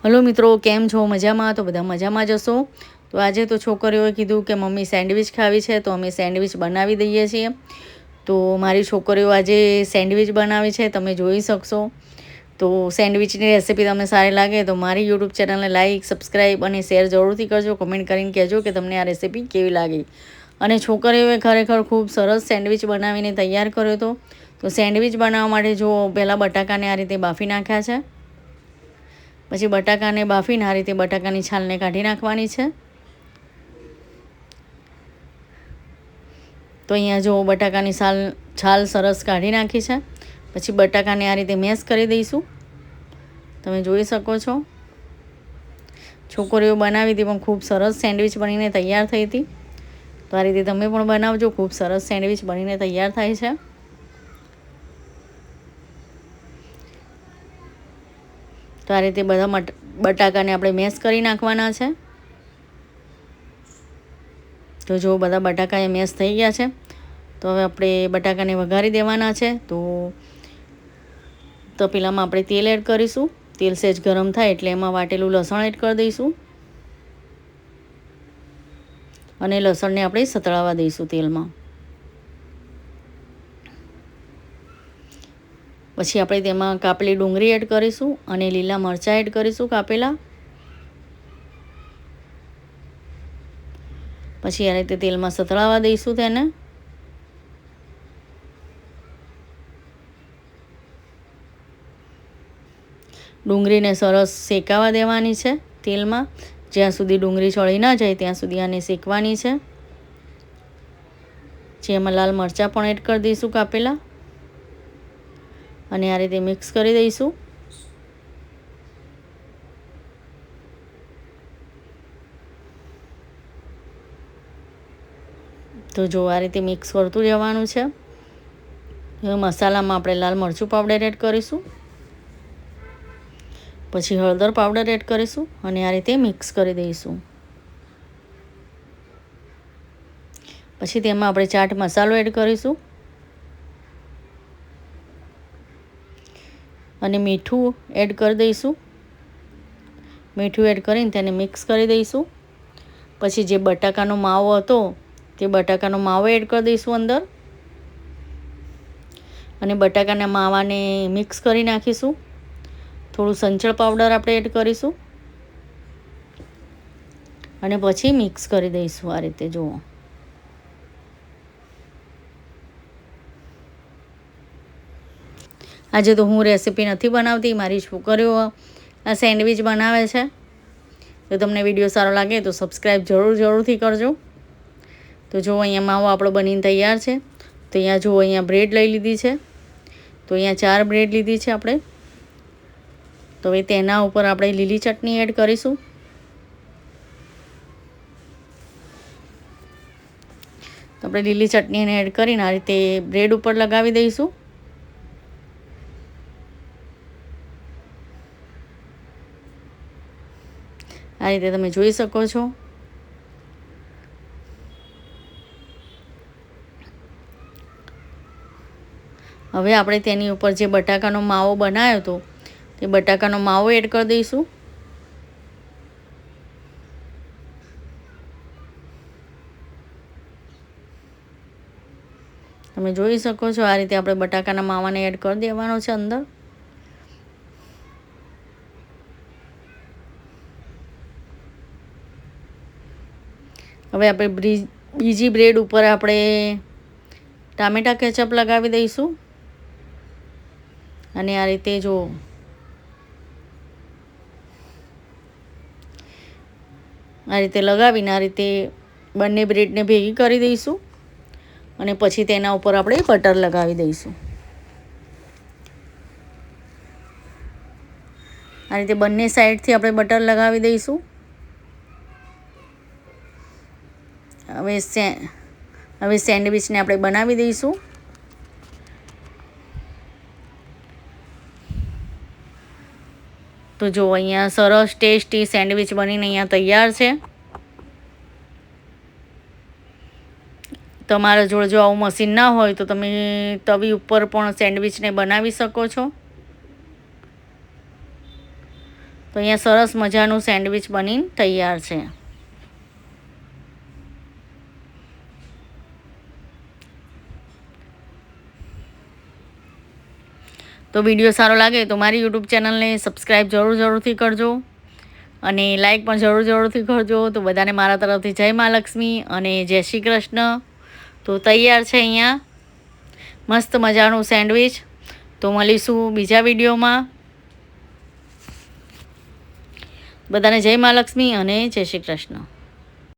Hello મિત્રો, કેમ છો? મજામાં? તો બધા મજામાં જ હશો. તો આજે તો છોકરીઓએ કીધું કે મમ્મી સેન્ડવિચ ખાવી છે, તો અમે સેન્ડવિચ બનાવી દઈએ છીએ. તો મારી છોકરીઓ આજે સેન્ડવિચ બનાવી છે, તમે જોઈ શકશો. તો સેન્ડવિચની રેસીપી તમને સારી લાગે તો મારી યુટ્યુબ ચેનલને લાઇક, સબસ્ક્રાઈબ અને શેર જરૂરથી કરજો. કમેન્ટ કરીને કહેજો કે તમને આ રેસીપી કેવી લાગી. અને છોકરીઓએ ખરેખર ખૂબ સરસ સેન્ડવિચ બનાવીને તૈયાર કર્યો હતો. તો સેન્ડવિચ બનાવવા માટે જો પહેલાં બટાકાને આ રીતે બાફી નાખ્યા છે. પછી બટાકાને બાફીને આ રીતે બટાકાની છાલને કાઢી નાખવાની છે. તો અહીંયા જો બટાકાની છાલ સરસ કાઢી નાખી છે. પછી બટાકાને આ રીતે મેશ કરી દઈશું. તમે જોઈ શકો છો. છોકરીઓ બનાવી હતી પણ ખૂબ સરસ સેન્ડવિચ બનીને તૈયાર થઈ હતી. તો આ રીતે તમે પણ બનાવજો, ખૂબ સરસ સેન્ડવિચ બનીને તૈયાર થાય છે. તો આ રીતે બધા બટાકાને આપણે મેશ કરી નાખવાના છે. તો જો બધા બટાકા એ મેશ થઈ ગયા છે. તો હવે આપણે બટાકાને વઘારી દેવાના છે. તો તપેલામાં આપણે તેલ એડ કરીશું. તેલ સહેજ ગરમ થાય એટલે એમાં વાટેલું લસણ એડ કરી દઈશું. અને લસણને આપણે સતળાવા દઈશું તેલમાં. પછી આપણે તેમાં કાપેલી ડુંગળી એડ કરીશું અને લીલા મરચાં એડ કરીશું કાપેલા. પછી આ રીતે તેલમાં સતળાવા દઈશું તેને. ડુંગળીને સરસ શેકાવા દેવાની છે તેલમાં. જ્યાં સુધી ડુંગળી ચડી ના જાય ત્યાં સુધી આને શેકવાની છે. જેમાં લાલ મરચાં પણ એડ કરી દઈશું કાપેલા. અને આ રીતે મિક્સ કરી દઈશું. તો જો આ રીતે મિક્સ કરતું જવાનું છે. હવે મસાલામાં આપણે લાલ મરચું પાવડર એડ કરીશું. પછી હળદર પાવડર એડ કરીશું અને આ રીતે મિક્સ કરી દઈશું. પછી તેમાં આપણે ચાટ મસાલો એડ કરીશું અને મીઠું એડ કરી દઈશું. મીઠું એડ કરીને તેને મિક્સ કરી દઈશું. પછી જે બટાકાનો માવો હતો તે બટાકાનો માવો એડ કરી દઈશું અંદર. અને બટાકાના માવાને મિક્સ કરી નાખીશું. થોડું સંચળ પાવડર આપણે એડ કરીશું અને પછી મિક્સ કરી દઈશું આ રીતે. જુઓ, આજે તો હું રેસીપી નથી બનાવતી, મારી છોકરીઓ આ સેન્ડવિચ બનાવે છે. જો તમને વિડીયો સારો લાગે તો સબસ્ક્રાઈબ જરૂરથી કરજો. તો જો અહીંયા માવો આપણો બનીને તૈયાર છે. તો અહીંયા જો અહીંયા બ્રેડ લઈ લીધી છે. તો અહીંયા 4 બ્રેડ લીધી છે આપણે. તો હવે તેના ઉપર આપણે લીલી ચટણી એડ કરીશું. તો આપણે લીલી ચટણીને એડ કરીને આ રીતે બ્રેડ ઉપર લગાવી દઈશું. આ રીતે તમે જોઈ શકો છો. હવે આપણે તેની ઉપર જે બટાકાનો માવો બનાવ્યો હતો તે બટાકાનો માવો એડ કરી દઈશું. તમે જોઈ શકો છો આ રીતે આપણે બટાકાના માવાને એડ કરી દેવાનો છે અંદર. હવે આપણે બીજી બ્રેડ ઉપર આપણે ટામેટા કેચઅપ લગાવી દઈશું. અને આ રીતે જો આ રીતે લગાવીને આ રીતે બંને બ્રેડને ભેગી કરી દઈશું. અને પછી તેના ઉપર આપણે બટર લગાવી દઈશું. આ રીતે બંને સાઈડથી આપણે બટર લગાવી દઈશું. હવે સેન્ડવિચને આપણે બનાવી દઈશું. તો જો અહીંયા સરસ ટેસ્ટી સેન્ડવિચ બનીને અહીંયા તૈયાર છે. તમારા જોડે જો આવું મશીન ના હોય તો તમે તવી ઉપર પણ સેન્ડવિચને બનાવી શકો છો. તો અહીંયા સરસ મજાનું સેન્ડવિચ બનીને તૈયાર છે. તો વિડીયો સારો લાગે તો મારી યુટ્યુબ ચેનલને સબસ્ક્રાઈબ જરૂરથી કરજો અને લાઈક પણ જરૂરથી કરજો. તો બધાને મારા તરફથી જય મા લક્ષ્મી અને જય શ્રી કૃષ્ણ. તો તૈયાર છે અહીંયા મસ્ત મજાનું સેન્ડવિચ. તો મળીશું બીજા વિડીયોમાં. બધાને જય મા લક્ષ્મી અને જય શ્રી કૃષ્ણ.